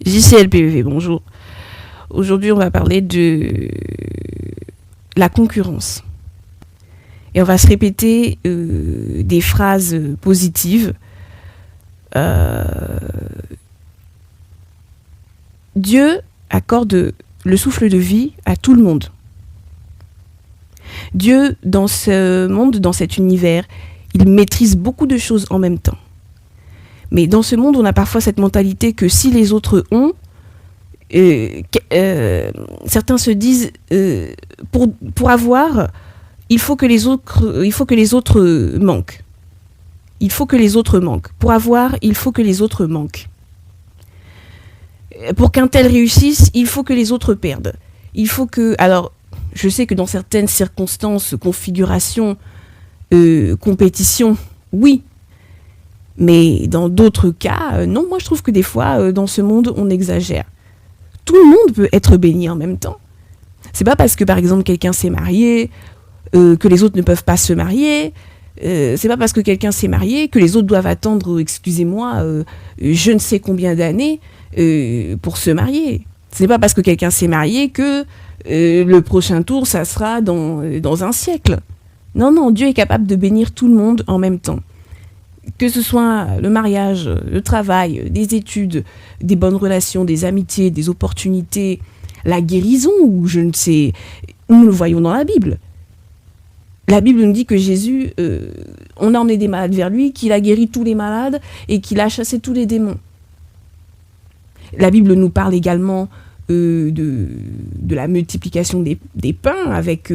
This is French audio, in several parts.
JCLPV, bonjour. Aujourd'hui, on va parler de la concurrence. Et on va se répéter des phrases positives. Dieu accorde le souffle de vie à tout le monde. Dieu, dans ce monde, dans cet univers, il maîtrise beaucoup de choses en même temps. Mais dans ce monde, on a parfois cette mentalité que si les autres ont, certains se disent pour avoir, il faut que les autres manquent. Il faut que les autres manquent. Pour avoir, il faut que les autres manquent. Pour qu'un tel réussisse, il faut que les autres perdent. Il faut que... Alors, je sais que dans certaines circonstances, configurations, compétitions, oui. Mais dans d'autres cas, non. Moi, je trouve que des fois, dans ce monde, on exagère. Tout le monde peut être béni en même temps. C'est pas parce que, par exemple, quelqu'un s'est marié que les autres ne peuvent pas se marier. C'est pas parce que quelqu'un s'est marié que les autres doivent attendre, excusez-moi, je ne sais combien d'années pour se marier. C'est pas parce que quelqu'un s'est marié que le prochain tour, ça sera dans un siècle. Non, non, Dieu est capable de bénir tout le monde en même temps. Que ce soit le mariage, le travail, des études, des bonnes relations, des amitiés, des opportunités, la guérison, ou je ne sais, nous le voyons dans la Bible. La Bible nous dit que Jésus, on a emmené des malades vers lui, qu'il a guéri tous les malades et qu'il a chassé tous les démons. La Bible nous parle également de la multiplication des pains avec,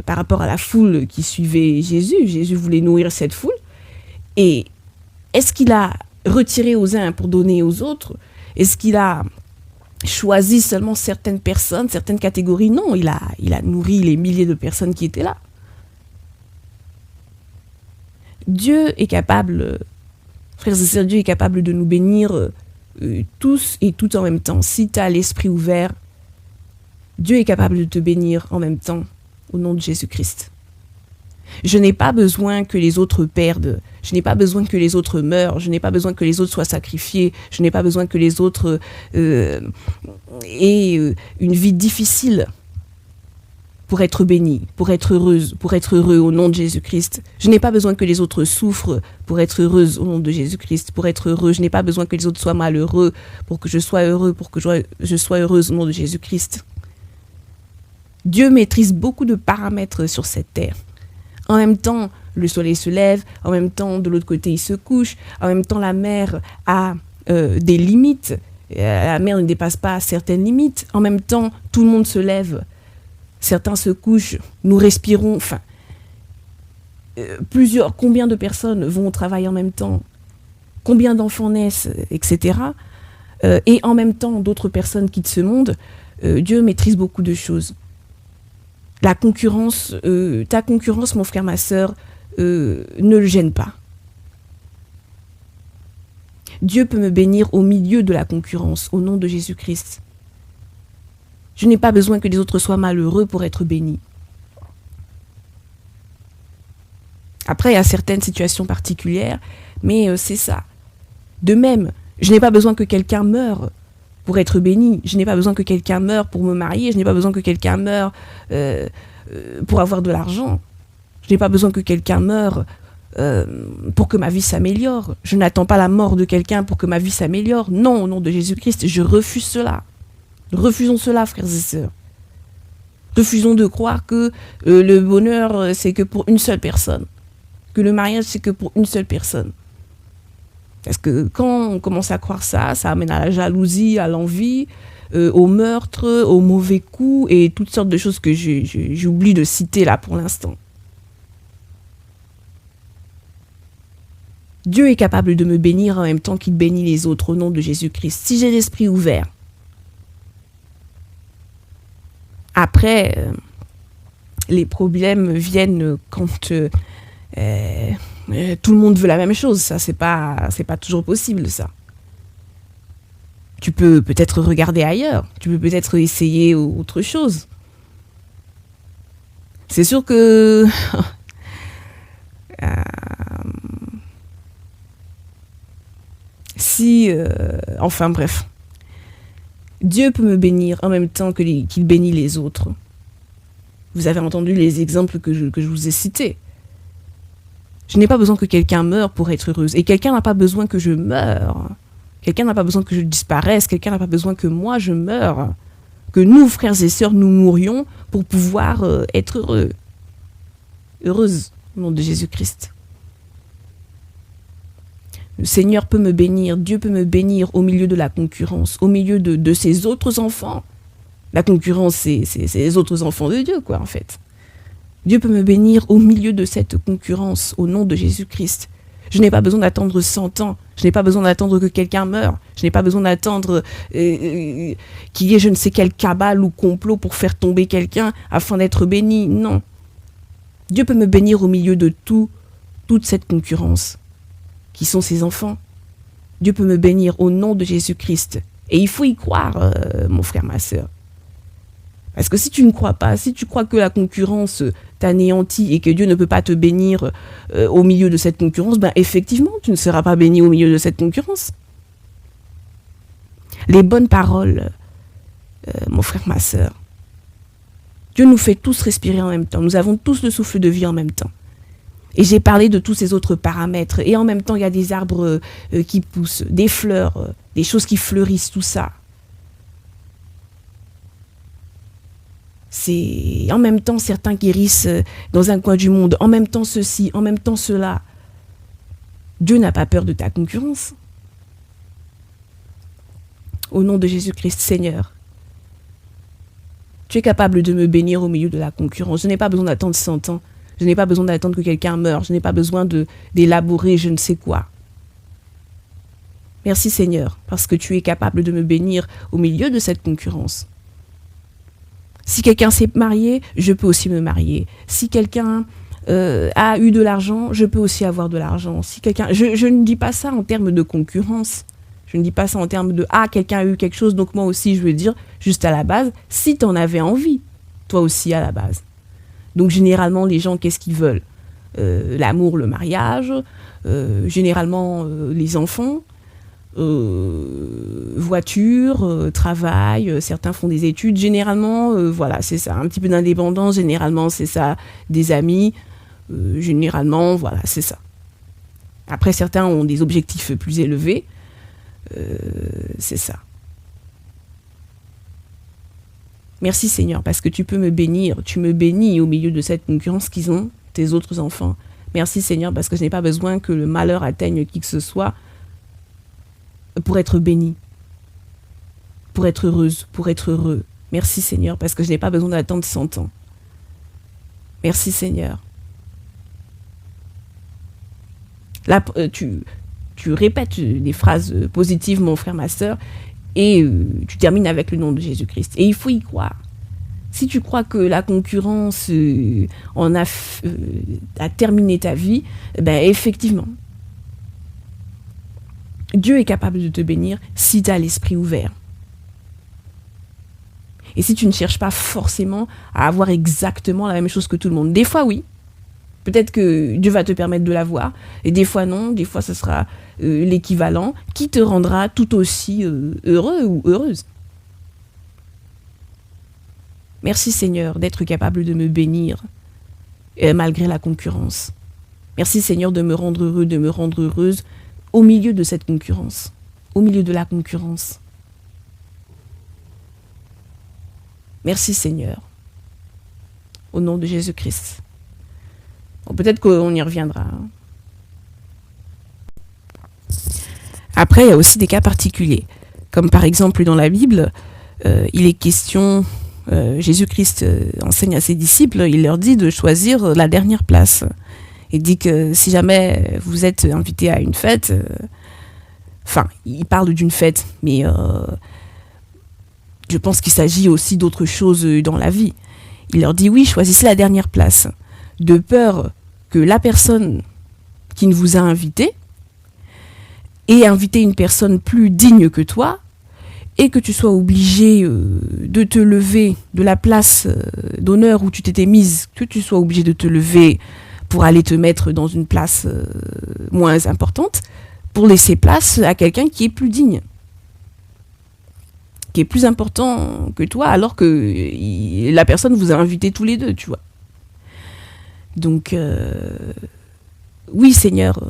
par rapport à la foule qui suivait Jésus. Jésus voulait nourrir cette foule. Et est-ce qu'il a retiré aux uns pour donner aux autres? Est-ce qu'il a choisi seulement certaines personnes, certaines catégories? Non, il a nourri les milliers de personnes qui étaient là. Dieu est capable, frères et sœurs, Dieu est capable de nous bénir tous et tout en même temps. Si tu as l'esprit ouvert, Dieu est capable de te bénir en même temps au nom de Jésus-Christ. Je n'ai pas besoin que les autres perdent. Je n'ai pas besoin que les autres meurent. Je n'ai pas besoin que les autres soient sacrifiés. Je n'ai pas besoin que les autres aient une vie difficile pour être bénis, pour être heureuse, pour être heureux au nom de Jésus-Christ. Je n'ai pas besoin que les autres souffrent pour être heureuse au nom de Jésus-Christ, pour être heureux. Je n'ai pas besoin que les autres soient malheureux pour que je sois heureux, pour que je sois heureuse au nom de Jésus-Christ. Dieu maîtrise beaucoup de paramètres sur cette terre. En même temps, le soleil se lève, en même temps, de l'autre côté, il se couche, en même temps, la mer a des limites, la mer ne dépasse pas certaines limites, en même temps, tout le monde se lève, certains se couchent, nous respirons, enfin, combien de personnes vont au travail en même temps, combien d'enfants naissent, etc. Et en même temps, d'autres personnes quittent ce monde. Dieu maîtrise beaucoup de choses. La concurrence, ta concurrence, mon frère, ma sœur, ne le gêne pas. Dieu peut me bénir au milieu de la concurrence, au nom de Jésus-Christ. Je n'ai pas besoin que les autres soient malheureux pour être bénis. Après, il y a certaines situations particulières, mais c'est ça. De même, je n'ai pas besoin que quelqu'un meure pour être béni. Je n'ai pas besoin que quelqu'un meure pour me marier. Je n'ai pas besoin que quelqu'un meure pour avoir de l'argent. Je n'ai pas besoin que quelqu'un meure pour que ma vie s'améliore. Je n'attends pas la mort de quelqu'un pour que ma vie s'améliore. Non, au nom de Jésus-Christ, je refuse cela. Refusons cela, frères et sœurs. Refusons de croire que le bonheur, c'est que pour une seule personne. Que le mariage, c'est que pour une seule personne. Parce que quand on commence à croire ça, ça amène à la jalousie, à l'envie, au meurtre, aux mauvais coups et toutes sortes de choses que j'oublie de citer là pour l'instant. Dieu est capable de me bénir en même temps qu'il bénit les autres au nom de Jésus-Christ. Si j'ai l'esprit ouvert. Après, les problèmes viennent quand tout le monde veut la même chose. Ça, c'est pas toujours possible, ça. Tu peux peut-être regarder ailleurs. Tu peux peut-être essayer autre chose. C'est sûr que si... enfin bref. Dieu peut me bénir en même temps qu'il bénit les autres. Vous avez entendu les exemples que je vous ai cités. Je n'ai pas besoin que quelqu'un meure pour être heureuse. Et quelqu'un n'a pas besoin que je meure. Quelqu'un n'a pas besoin que je disparaisse. Quelqu'un n'a pas besoin que moi je meure. Que nous, frères et sœurs, nous mourions pour pouvoir être heureux. Heureuse, au nom de Jésus-Christ. Le Seigneur peut me bénir, Dieu peut me bénir au milieu de la concurrence, au milieu de ses autres enfants. La concurrence, c'est les autres enfants de Dieu, quoi, en fait. Dieu peut me bénir au milieu de cette concurrence, au nom de Jésus-Christ. Je n'ai pas besoin d'attendre 100 ans. Je n'ai pas besoin d'attendre que quelqu'un meure. Je n'ai pas besoin d'attendre qu'il y ait je ne sais quelle cabale ou complot pour faire tomber quelqu'un afin d'être béni. Non. Dieu peut me bénir au milieu de toute cette concurrence, qui sont ses enfants. Dieu peut me bénir au nom de Jésus-Christ. Et il faut y croire, mon frère, ma sœur. Parce que si tu ne crois pas, si tu crois que la concurrence t'anéantit et que Dieu ne peut pas te bénir au milieu de cette concurrence, ben effectivement, tu ne seras pas béni au milieu de cette concurrence. Les bonnes paroles, mon frère, ma sœur. Dieu nous fait tous respirer en même temps. Nous avons tous le souffle de vie en même temps. Et j'ai parlé de tous ces autres paramètres. Et en même temps, il y a des arbres qui poussent, des fleurs, des choses qui fleurissent, tout ça. C'est en même temps certains guérissent dans un coin du monde, en même temps ceci, en même temps cela. Dieu n'a pas peur de ta concurrence. Au nom de Jésus-Christ, Seigneur, tu es capable de me bénir au milieu de la concurrence. Je n'ai pas besoin d'attendre 100 ans. Je n'ai pas besoin d'attendre que quelqu'un meure. Je n'ai pas besoin d'élaborer je ne sais quoi. Merci Seigneur, parce que tu es capable de me bénir au milieu de cette concurrence. Si quelqu'un s'est marié, je peux aussi me marier. Si quelqu'un a eu de l'argent, je peux aussi avoir de l'argent. Si quelqu'un, je ne dis pas ça en termes de concurrence. Je ne dis pas ça en termes de quelqu'un a eu quelque chose, donc moi aussi je veux dire, juste à la base, si tu en avais envie, toi aussi à la base. Donc généralement, les gens, qu'est-ce qu'ils veulent ? L'amour, le mariage, généralement les enfants, voiture, travail, certains font des études, généralement, voilà, c'est ça, un petit peu d'indépendance, généralement c'est ça, des amis, généralement, voilà, c'est ça. Après, certains ont des objectifs plus élevés, c'est ça. Merci Seigneur, parce que tu peux me bénir, tu me bénis au milieu de cette concurrence qu'ils ont, tes autres enfants. Merci Seigneur, parce que je n'ai pas besoin que le malheur atteigne qui que ce soit pour être béni, pour être heureuse, pour être heureux. Merci Seigneur, parce que je n'ai pas besoin d'attendre 100 ans. Merci Seigneur. Là, tu répètes des phrases positives, mon frère, ma sœur, et tu termines avec le nom de Jésus-Christ. Et il faut y croire. Si tu crois que la concurrence a terminé ta vie, ben effectivement, Dieu est capable de te bénir si tu as l'esprit ouvert. Et si tu ne cherches pas forcément à avoir exactement la même chose que tout le monde. Des fois, oui. Peut-être que Dieu va te permettre de l'avoir. Et des fois, non. Des fois, ce sera l'équivalent qui te rendra tout aussi heureux ou heureuse. Merci Seigneur d'être capable de me bénir malgré la concurrence. Merci Seigneur de me rendre heureux, de me rendre heureuse au milieu de cette concurrence, au milieu de la concurrence. Merci Seigneur, au nom de Jésus-Christ. Bon, peut-être qu'on y reviendra. Après, il y a aussi des cas particuliers, comme par exemple dans la Bible, il est question, Jésus-Christ enseigne à ses disciples, il leur dit de choisir la dernière place. Il dit que si jamais vous êtes invité à une fête, il parle d'une fête, mais je pense qu'il s'agit aussi d'autres choses dans la vie. Il leur dit oui, choisissez la dernière place, de peur que la personne qui ne vous a invité ait invité une personne plus digne que toi et que tu sois obligé de te lever de la place d'honneur où tu t'étais mise, que tu sois obligé de te lever pour aller te mettre dans une place moins importante, pour laisser place à quelqu'un qui est plus digne. qui est plus important que toi, alors que la personne vous a invité tous les deux, tu vois. Donc, oui, Seigneur,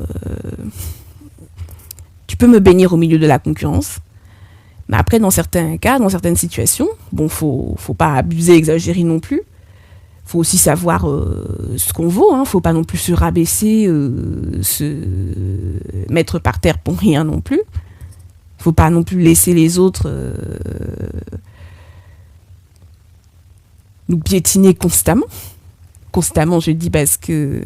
tu peux me bénir au milieu de la concurrence. Mais après, dans certains cas, dans certaines situations, bon, faut pas abuser, exagérer non plus. Faut aussi savoir ce qu'on vaut. Faut pas non plus se rabaisser, se mettre par terre pour rien non plus. Faut pas non plus laisser les autres nous piétiner constamment. Constamment, je dis, parce que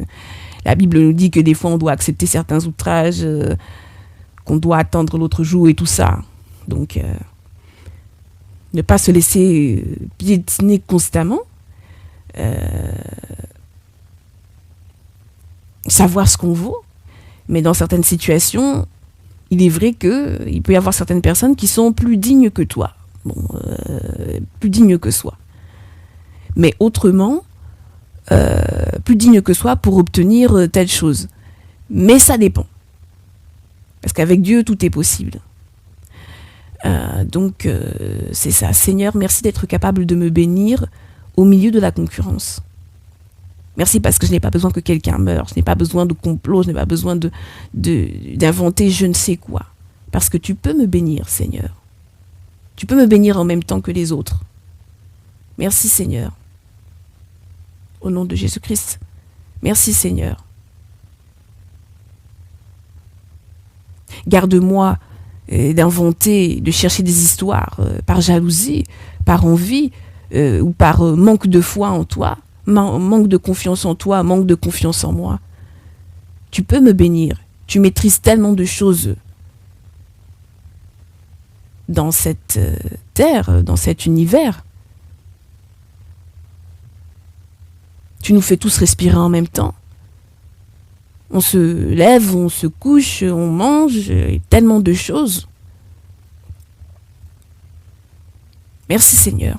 la Bible nous dit que des fois on doit accepter certains outrages, qu'on doit attendre l'autre jour et tout ça. Donc, ne pas se laisser piétiner constamment. Savoir ce qu'on vaut. Mais dans certaines situations, il est vrai qu'il peut y avoir certaines personnes qui sont plus dignes que toi. Bon, plus dignes que soi. Mais autrement, plus dignes que soi pour obtenir telle chose. Mais ça dépend. Parce qu'avec Dieu, tout est possible. Donc, c'est ça. Seigneur, merci d'être capable de me bénir au milieu de la concurrence. Merci parce que je n'ai pas besoin que quelqu'un meure. Je n'ai pas besoin de complot. Je n'ai pas besoin d'inventer je ne sais quoi. Parce que tu peux me bénir, Seigneur. Tu peux me bénir en même temps que les autres. Merci, Seigneur. Au nom de Jésus-Christ. Merci, Seigneur. Garde-moi d'inventer, de chercher des histoires par jalousie, par envie ou par manque de foi en toi, manque de confiance en toi, manque de confiance en moi. Tu peux me bénir. Tu maîtrises tellement de choses dans cette terre, dans cet univers. Tu nous fais tous respirer en même temps. On se lève, on se couche, on mange, tellement de choses. Merci Seigneur.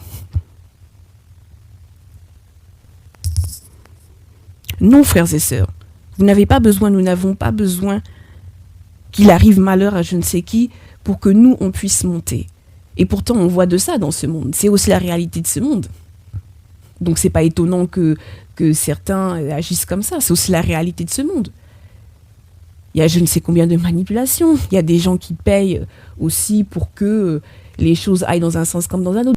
Non, frères et sœurs, vous n'avez pas besoin, nous n'avons pas besoin qu'il arrive malheur à je ne sais qui pour que nous, on puisse monter. Et pourtant, on voit de ça dans ce monde. C'est aussi la réalité de ce monde. Donc, c'est pas étonnant que certains agissent comme ça. C'est aussi la réalité de ce monde. Il y a je ne sais combien de manipulations. Il y a des gens qui payent aussi pour que les choses aillent dans un sens comme dans un autre.